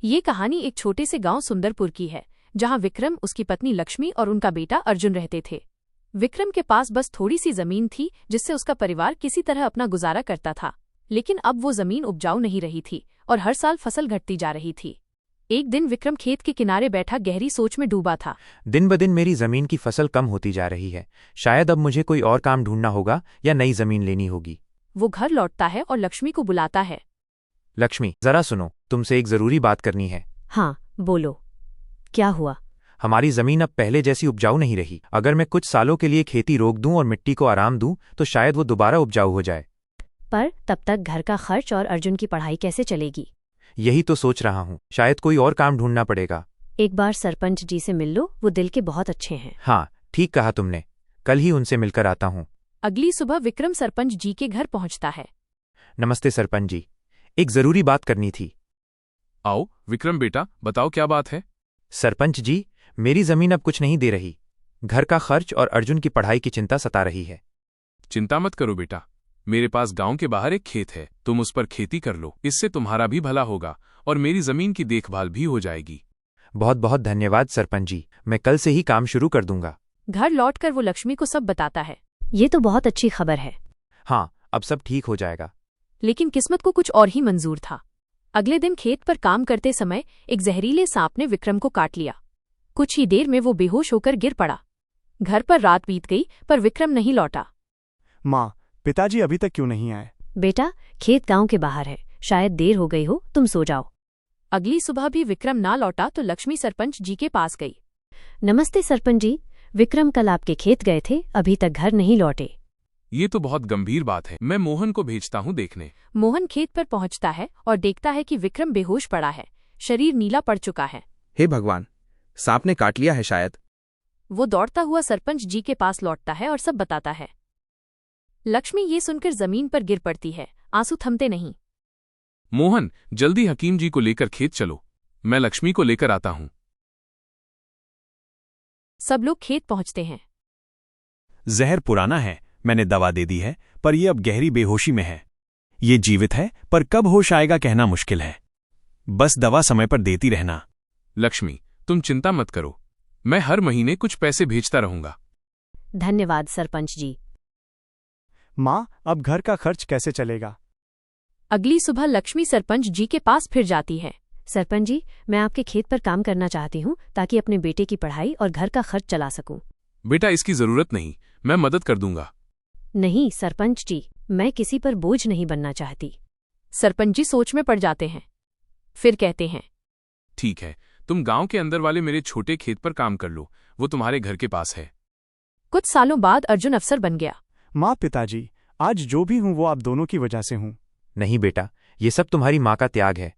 ये कहानी एक छोटे से गांव सुंदरपुर की है, जहां विक्रम, उसकी पत्नी लक्ष्मी और उनका बेटा अर्जुन रहते थे। विक्रम के पास बस थोड़ी सी जमीन थी, जिससे उसका परिवार किसी तरह अपना गुजारा करता था। लेकिन अब वो जमीन उपजाऊ नहीं रही थी और हर साल फसल घटती जा रही थी। एक दिन विक्रम खेत के किनारे बैठा गहरी सोच में डूबा था। दिन ब दिन मेरी जमीन की फसल कम होती जा रही है। शायद अब मुझे कोई और काम ढूंढना होगा या नई जमीन लेनी होगी। वो घर लौटता है और लक्ष्मी को बुलाता है। लक्ष्मी, जरा सुनो, तुमसे एक जरूरी बात करनी है। हाँ, बोलो, क्या हुआ? हमारी जमीन अब पहले जैसी उपजाऊ नहीं रही। अगर मैं कुछ सालों के लिए खेती रोक दूं और मिट्टी को आराम दूं, तो शायद वो दोबारा उपजाऊ हो जाए। पर तब तक घर का खर्च और अर्जुन की पढ़ाई कैसे चलेगी? यही तो सोच रहा हूँ। शायद कोई और काम ढूंढना पड़ेगा। एक बार सरपंच जी से मिल लो, वो दिल के बहुत अच्छे हैं। हाँ, ठीक कहा तुमने। कल ही उनसे मिलकर आता हूँ। अगली सुबह विक्रम सरपंच जी के घर पहुंचता है। नमस्ते सरपंच जी, एक जरूरी बात करनी थी। आओ विक्रम बेटा, बताओ क्या बात है। सरपंच जी, मेरी जमीन अब कुछ नहीं दे रही। घर का खर्च और अर्जुन की पढ़ाई की चिंता सता रही है। चिंता मत करो बेटा, मेरे पास गांव के बाहर एक खेत है, तुम उस पर खेती कर लो। इससे तुम्हारा भी भला होगा और मेरी जमीन की देखभाल भी हो जाएगी। बहुत बहुत धन्यवाद सरपंच जी, मैं कल से ही काम शुरू कर दूंगा। घर लौटकर वो लक्ष्मी को सब बताता है। ये तो बहुत अच्छी खबर है। हाँ, अब सब ठीक हो जाएगा। लेकिन किस्मत को कुछ और ही मंजूर था। अगले दिन खेत पर काम करते समय एक जहरीले सांप ने विक्रम को काट लिया। कुछ ही देर में वो बेहोश होकर गिर पड़ा। घर पर रात बीत गई, पर विक्रम नहीं लौटा। माँ, पिताजी अभी तक क्यों नहीं आए? बेटा, खेत गांव के बाहर है, शायद देर हो गई हो, तुम सो जाओ। अगली सुबह भी विक्रम ना लौटा तो लक्ष्मी सरपंच जी के पास गई। नमस्ते सरपंच जी, विक्रम कल आपके खेत गए थे, अभी तक घर नहीं लौटे। ये तो बहुत गंभीर बात है, मैं मोहन को भेजता हूँ देखने। मोहन खेत पर पहुंचता है और देखता है कि विक्रम बेहोश पड़ा है, शरीर नीला पड़ चुका है। हे भगवान, सांप ने काट लिया है शायद। वो दौड़ता हुआ सरपंच जी के पास लौटता है और सब बताता है। लक्ष्मी ये सुनकर जमीन पर गिर पड़ती है, आंसू थमते नहीं। मोहन, जल्दी हकीम जी को लेकर खेत चलो, मैं लक्ष्मी को लेकर आता हूँ। सब लोग खेत पहुंचते हैं। जहर पुराना है, मैंने दवा दे दी है, पर यह अब गहरी बेहोशी में है। ये जीवित है, पर कब होश आएगा कहना मुश्किल है। बस दवा समय पर देती रहना। लक्ष्मी, तुम चिंता मत करो, मैं हर महीने कुछ पैसे भेजता रहूंगा। धन्यवाद सरपंच जी। माँ, अब घर का खर्च कैसे चलेगा? अगली सुबह लक्ष्मी सरपंच जी के पास फिर जाती है। सरपंच जी, मैं आपके खेत पर काम करना चाहती हूँ, ताकि अपने बेटे की पढ़ाई और घर का खर्च चला सकूं। बेटा, इसकी जरूरत नहीं, मैं मदद कर दूंगा। नहीं सरपंच जी, मैं किसी पर बोझ नहीं बनना चाहती। सरपंच जी सोच में पड़ जाते हैं, फिर कहते हैं, ठीक है, तुम गांव के अंदर वाले मेरे छोटे खेत पर काम कर लो, वो तुम्हारे घर के पास है। कुछ सालों बाद अर्जुन अफसर बन गया। माँ, पिताजी, आज जो भी हूँ वो आप दोनों की वजह से हूँ। नहीं बेटा, ये सब तुम्हारी माँ का त्याग है।